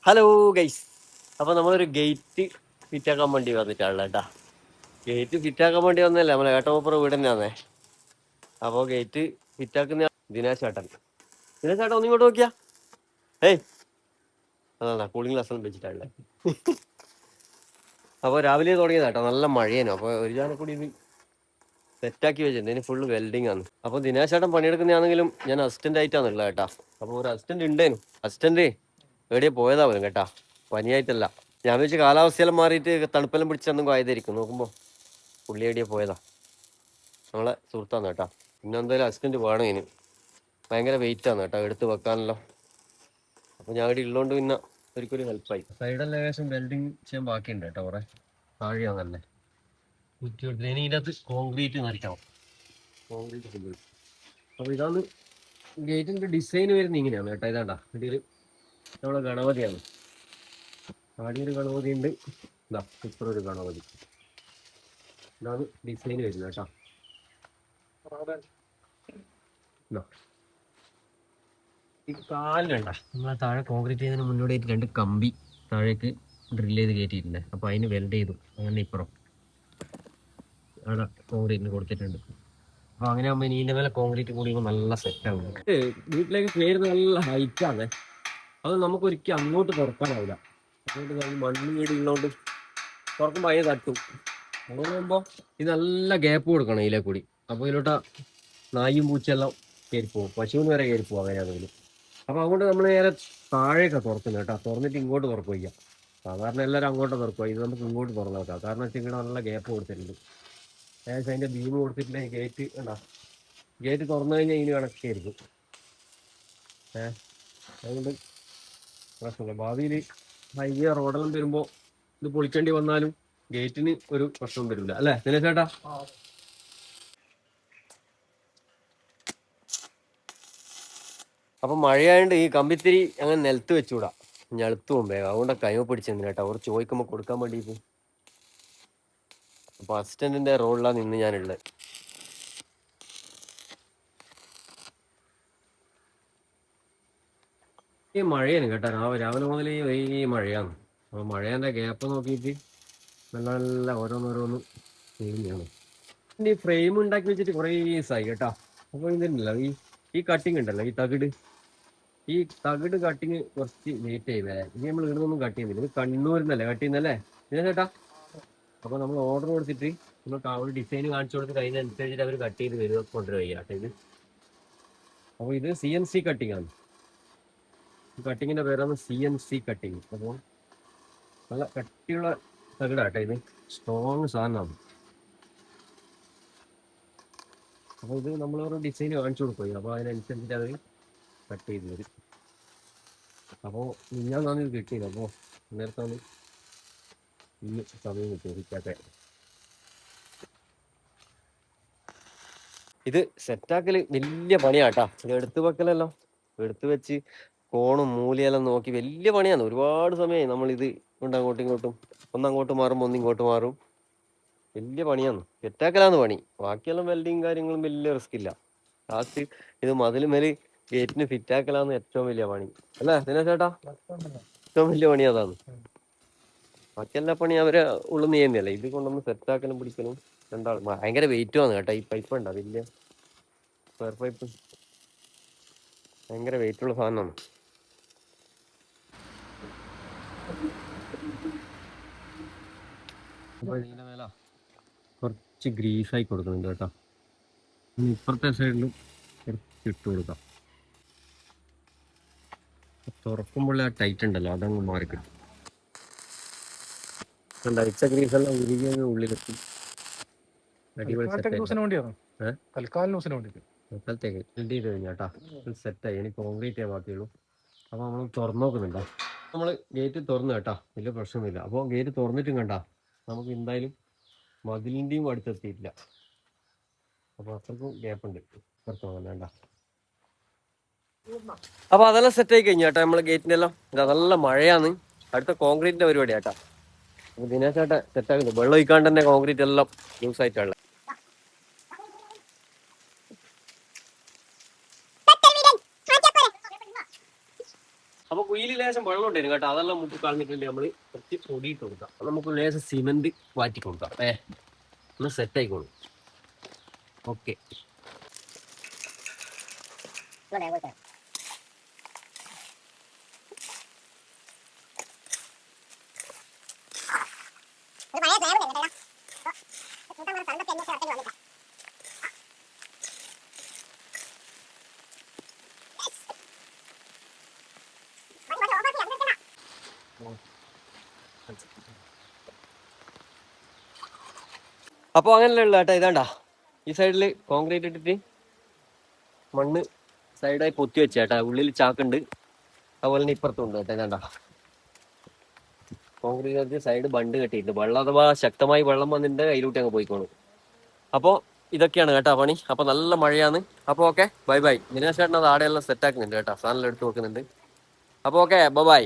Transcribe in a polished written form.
Hello guys, അപ്പോൾ നമ്മളൊരു gate ഫിറ്റാക്കാൻ വേണ്ടി വന്നിട്ടാണല്ലോ കേട്ടാ. ഗേറ്റ് ഫിറ്റാക്കാൻ വേണ്ടി വന്നല്ലേ, നമ്മളെ ഏട്ടോപ്പുറം വീട് തന്നെയാണേ. അപ്പോൾ ഗേറ്റ് ഫിറ്റാക്കുന്ന ദിനേശ് ചേട്ടൻ. ദിനേശ് ചേട്ടൻ ഒന്നിങ്ങോട്ട് നോക്കിയാ. ഏയ് അതാണ് കൂളിംഗ് ഗ്ലാസ് ഒന്നും വെച്ചിട്ടാണല്ലേ. അപ്പോൾ രാവിലെ തുടങ്ങിയതാ കേട്ടോ, നല്ല മഴയേനു. അപ്പോൾ ഒരു ജാനം കൂടി ഇത് സെറ്റാക്കി വെച്ചിട്ടുണ്ട്. ഇതിന് ഫുള്ള് വെൽഡിങ് ആണ്. അപ്പോൾ ദിനേശ് ചേട്ടൻ പണിയെടുക്കുന്നതാണെങ്കിലും ഞാൻ അസിസ്റ്റന്റ് ആയിട്ടാണുള്ളത് കേട്ടാ. അപ്പോൾ ഒരു അസിസ്റ്റന്റ് ഉണ്ടേനു. അസിസ്റ്റന്റ് എവിടെയാ പോയതാ പോലും കേട്ടാ, പനിയായിട്ടല്ല. ഞാൻ വെച്ച് കാലാവസ്ഥയെല്ലാം മാറിയിട്ട് തണുപ്പെല്ലാം പിടിച്ചെന്നും ആയതായിരിക്കും. നോക്കുമ്പോൾ പുള്ളി എവിടെയാ പോയതാ. നമ്മളെ സുഹൃത്താണ് കേട്ടാ. പിന്നെ എന്തായാലും അസിസ്റ്റന്റ് വേണം ഇതിന്. ഭയങ്കര വെയിറ്റ് ആണ് കേട്ടോ എടുത്ത് വെക്കാനല്ലോ. അപ്പോൾ ഞാൻ ഇവിടെ ഉള്ളതുകൊണ്ട് പിന്നെ ഒരിക്കലും ഹെൽപ്പായി. സൈഡെല്ലാം ഏകദേശം വെൽഡിങ് ചെയ്യാൻ ബാക്കിയുണ്ട് കേട്ടോ. കുറെ താഴെയാണല്ലേ കുറ്റി കൊടുത്തിട്ട് ഇനി ഇതിനകത്ത് കോൺക്രീറ്റ് നിറയ്ക്കണം. Concrete full. അപ്പോൾ ഇതാണ് ഗേറ്റിൻ്റെ ഡിസൈൻ വരുന്നത് ഇങ്ങനെയാണ് കേട്ടോ. ഇതാണ്ടാ ഇതിൽ നമ്മളെ ഗണപതിയാണ്. ആദ്യം ഒരു ഗണപതി ഉണ്ട്, ഇതാ ഇപ്പുറം ഒരു ഗണപതി. ഇതാണ് ഡിസൈൻ വരുന്നത് കേട്ടോ. ഈ കാലിലുണ്ട നമ്മളെ താഴെ കോൺക്രീറ്റ് ചെയ്തതിന് മുന്നോടിയായിട്ട് രണ്ട് കമ്പി താഴേക്ക് ഡ്രിൽ ചെയ്ത് കയറ്റിയിട്ടുണ്ട്. അപ്പോൾ അതിന് വെൽഡ് ചെയ്തു. അങ്ങനെ ഇപ്പുറം അവിടെ കോൺക്രീറ്റിന് കൊടുത്തിട്ടുണ്ട്. അപ്പോൾ അങ്ങനെ ആകുമ്പോൾ ഇതിൻ്റെ മേലെ കോൺക്രീറ്റ് കൂടിയുമ്പോൾ നല്ല സെറ്റാകും. വീട്ടിലേക്ക് കയറുന്ന നല്ല ഹൈറ്റാണ്. അത് നമുക്ക് ഒരിക്കലും അങ്ങോട്ട് തുറക്കാനാവില്ല. അതുകൊണ്ട് മണ്ണ് വീട് ഉള്ളതുകൊണ്ട് തുറക്കുമ്പോൾ അതിന് തട്ടും. അങ്ങനെ ആകുമ്പോൾ ഇത് നല്ല ഗ്യാപ്പ് കൊടുക്കണം ഇതിലെ കൂടി. അപ്പോൾ ഇതിലോട്ട് നായും പൂച്ചെല്ലാം കയറിപ്പോവും, പശുവിന് വരെ കയറിപ്പോവും അങ്ങനെയാണെങ്കിൽ. അപ്പോൾ അതുകൊണ്ട് നമ്മൾ നേരെ താഴേക്കാണ് തുറക്കുന്നത് കേട്ടോ. തുറന്നിട്ട് ഇങ്ങോട്ട് തുറക്കുക ചെയ്യാം. സാധാരണ എല്ലാവരും അങ്ങോട്ട് തുറക്കുക, ഇത് നമുക്ക് ഇങ്ങോട്ട് തുറന്നു നോക്കാം. കാരണം വെച്ചാൽ ഇവിടെ നല്ല ഗ്യാപ്പ് കൊടുത്തിട്ടുണ്ട്. ഏകദേശം അതിൻ്റെ ബീം കൊടുത്തിട്ടുണ്ടെങ്കിൽ ഗേറ്റ് ഉണ്ടാ, ഗേറ്റ് തുറന്നു കഴിഞ്ഞാൽ ഇതിന് കണക്കായിരിക്കും. അതുകൊണ്ട് പ്രശ്നമില്ല. ഭാവിയിൽ ഹൈവേ റോഡെല്ലാം വരുമ്പോൾ ഇത് പൊളിക്കേണ്ടി വന്നാലും ഗേറ്റിന് ഒരു പ്രശ്നം വരില്ല അല്ലേ ദിനേശ് ചേട്ടാ? അപ്പം മഴയായതുകൊണ്ട് ഈ കമ്പിത്തിരി അങ്ങനെ നിലത്ത് വെച്ചുകൂടാ, ഞെളുത്ത് മുമ്പേ. അതുകൊണ്ട് കൈമ പിടിച്ചെന്ന് കേട്ടോ. അവർ ചോദിക്കുമ്പോൾ കൊടുക്കാൻ വേണ്ടിയിട്ട്. അപ്പോൾ അസിസ്റ്റന്റിന്റെ റോളിലാണ് നിന്ന് ഞാനുള്ളത്. ഈ മഴയാണ് കേട്ടോ. രാവിലെ മുതൽ ഈ മഴയാണ്. അപ്പോൾ മഴേൻ്റെ ഗ്യാപ്പ് നോക്കിയിട്ട് നല്ല നല്ല ഓരോന്നോരോന്നും ചെയ്യുന്നതാണ്. ഈ ഫ്രെയിം ഉണ്ടാക്കി വെച്ചിട്ട് കുറേ ദിവസമായി കേട്ടോ. അപ്പോൾ ഇതുണ്ടല്ലോ ഈ കട്ടിങ് ഉണ്ടല്ലോ, ഈ തകിട് കട്ടിങ് കുറച്ച് ലേറ്റ് ആയി വരാൻ. ഇനി നമ്മൾ ഇവിടുന്നൊന്നും കട്ട് ചെയ്യുന്നില്ല. ഇത് കണ്ണൂരിൽ നിന്നല്ലേ കട്ട് ചെയ്യുന്നല്ലേ ചേട്ടാ? അപ്പോൾ നമ്മൾ ഓർഡർ കൊടുത്തിട്ട് നമുക്ക് ആ ഒരു ഡിസൈൻ കാണിച്ചു കൊടുത്തിട്ട് അതിനനുസരിച്ചിട്ട് അവർ കട്ട് ചെയ്ത് വരിക കൊണ്ടുവരിക കേട്ടോ. ഇത് അപ്പോൾ ഇത് CNC കട്ടിങ് ആണ്. കട്ടിങ്ങിന്റെ പേരാണ് CNC കട്ടിങ്. അപ്പോൾ നല്ല കട്ടിയുള്ള തകിടാട്ടോ ഇത്, സ്ട്രോങ് സാധനമാണ്. അപ്പോൾ ഇത് നമ്മളൊരു ഡിസൈൻ കാണിച്ചു കൊടുക്കുക. അപ്പോൾ അതിനനുസരിച്ചിട്ട് അവർ കട്ട് ചെയ്ത് വരും. അപ്പോൾ ഞാൻ ഇത് കിട്ടിയില്ല. അപ്പോൾ നേരത്താണ് ഇന്ന് സമയം കിട്ടിയത്. ഇത് സെറ്റാക്കൽ വലിയ പണിയാട്ടാ. ഇത് എടുത്തു വെക്കലല്ലോ, എടുത്തു വെച്ച് കോണും മൂലയെല്ലാം നോക്കി വലിയ പണിയാണ്. ഒരുപാട് സമയമായി നമ്മളിത് കൊണ്ട് അങ്ങോട്ടും ഇങ്ങോട്ടും, ഒന്നങ്ങോട്ട് മാറുമ്പോൾ ഒന്നിങ്ങോട്ട് മാറും. വലിയ പണിയാണ്, സെറ്റാക്കലാന്ന് പണി. ബാക്കിയെല്ലാം വെൽഡിങ് കാര്യങ്ങളും വലിയ റിസ്ക് ഇല്ല. ലാസ്റ്റ് ഇത് മതിലുമേൽ ഗേറ്റിന് ഫിറ്റാക്കലാന്ന് ഏറ്റവും വലിയ പണി അല്ലേ ദിനേശ് ചേട്ടാ? ഏറ്റവും വലിയ പണി അതാണ്. ബാക്കിയെല്ലാ പണി അവരെ ഉള്ളിൽ ചെയ്യുന്നതല്ലേ. ഇത് കൊണ്ടൊന്ന് സെറ്റാക്കലും പിടിക്കലും രണ്ടാൾ. ഭയങ്കര വെയിറ്റ് ആണ് കേട്ടോ. ഈ പൈപ്പ് ഉണ്ടോ, വലിയ സ്ക്വയർ പൈപ്പ്, ഭയങ്കര വെയിറ്റുള്ള സാധനമാണ്. അപ്പോൾ ഇതിൻ്റെ മേലെ കുറച്ച് ഗ്രീസായി കൊടുക്കുന്നുണ്ട് കേട്ടോ. ഇപ്പുറത്തെ സൈഡിലും കുറച്ച് ഇട്ട് കൊടുക്കാം. തുറക്കുമ്പോൾ ആ ടൈറ്റ് ഉണ്ടല്ലോ, അതങ്ങ് മാറിക്കിട്ടും. അടിച്ച ഗ്രീസെല്ലാം ഉരുകി ഉള്ളിലെത്തി. അടിപൊളി തൽക്കാലത്തേക്ക് ഫിൽഡ് ചെയ്ത് കഴിഞ്ഞാട്ടാ സെറ്റായി. ഇനി കോൺക്രീറ്റേ ബാക്കിയുള്ളൂ. അപ്പോൾ നമ്മൾ തുറന്നു നോക്കുന്നുണ്ടോ? നമ്മൾ ഗേറ്റ് തുറന്നു കേട്ടാ, വലിയ പ്രശ്നമൊന്നുമില്ല. അപ്പോൾ ഗേറ്റ് തുറന്നിട്ടും കണ്ടാ നമുക്ക് എന്തായാലും മതിലിൻ്റെയും അടുത്തെത്തിയിട്ടില്ല. അപ്പോൾ അത്രക്കും ഗ്യാപ്പുണ്ട് പുറത്ത് പോകാൻ വേണ്ട. അപ്പോൾ അതെല്ലാം സെറ്റായി കഴിഞ്ഞു കേട്ടോ. നമ്മൾ ഗേറ്റിൻ്റെ എല്ലാം നല്ല മഴയാണ്. അടുത്ത കോൺക്രീറ്റിൻ്റെ പരിപാടി കേട്ടാ. അപ്പോൾ ദിനേശ് ചേട്ടാ സെറ്റാക്കുന്നു. വെള്ളം ഒഴിക്കാണ്ട് തന്നെ കോൺക്രീറ്റ് എല്ലാം യൂസ് ആയിട്ടുള്ളത്. അപ്പോൾ കുയില് ലേശം വെള്ളം ഉണ്ടായിരുന്നു കേട്ടോ, അതെല്ലാം നമുക്ക് കളഞ്ഞിട്ടുണ്ട്. നമ്മൾ കുറച്ച് പൊടിയിട്ട് കൊടുക്കാം. നമുക്ക് ലേശം സിമെന്റ് വാറ്റി കൊടുക്കാം. ഒന്ന് സെറ്റ് ആയിക്കോളും. ഓക്കെ. അപ്പോൾ അങ്ങനെയുള്ള കേട്ടോ. ഇതാണ്ടാ ഈ സൈഡിൽ കോൺക്രീറ്റ് ഇട്ടിട്ട് മണ്ണ് സൈഡായി പൊത്തി വെച്ച കേട്ടാ. ഉള്ളിൽ ചാക്കുണ്ട്. അതുപോലെ തന്നെ ഇപ്പുറത്തുണ്ട് കേട്ടോ. ഇതാണ്ടാ കോൺക്രീറ്റ് വെച്ച് സൈഡ് ബണ്ട് കെട്ടിയിട്ടുണ്ട്. വെള്ളം അഥവാ ശക്തമായി വെള്ളം വന്നിട്ട് അതിലൂട്ടി അങ്ങ് പോയിക്കോളും. അപ്പോൾ ഇതൊക്കെയാണ് കേട്ടോ പണി. അപ്പോൾ നല്ല മഴയാണ്. അപ്പോൾ ഓക്കെ, ബൈ ബൈ. ദിനേശ് ചേട്ടൻ അത് ആടെയെല്ലാം സെറ്റ് ആക്കുന്നുണ്ട് കേട്ടോ. സാധനം എടുത്ത് നോക്കുന്നുണ്ട്. അപ്പോൾ ഓക്കെ, ബൈ.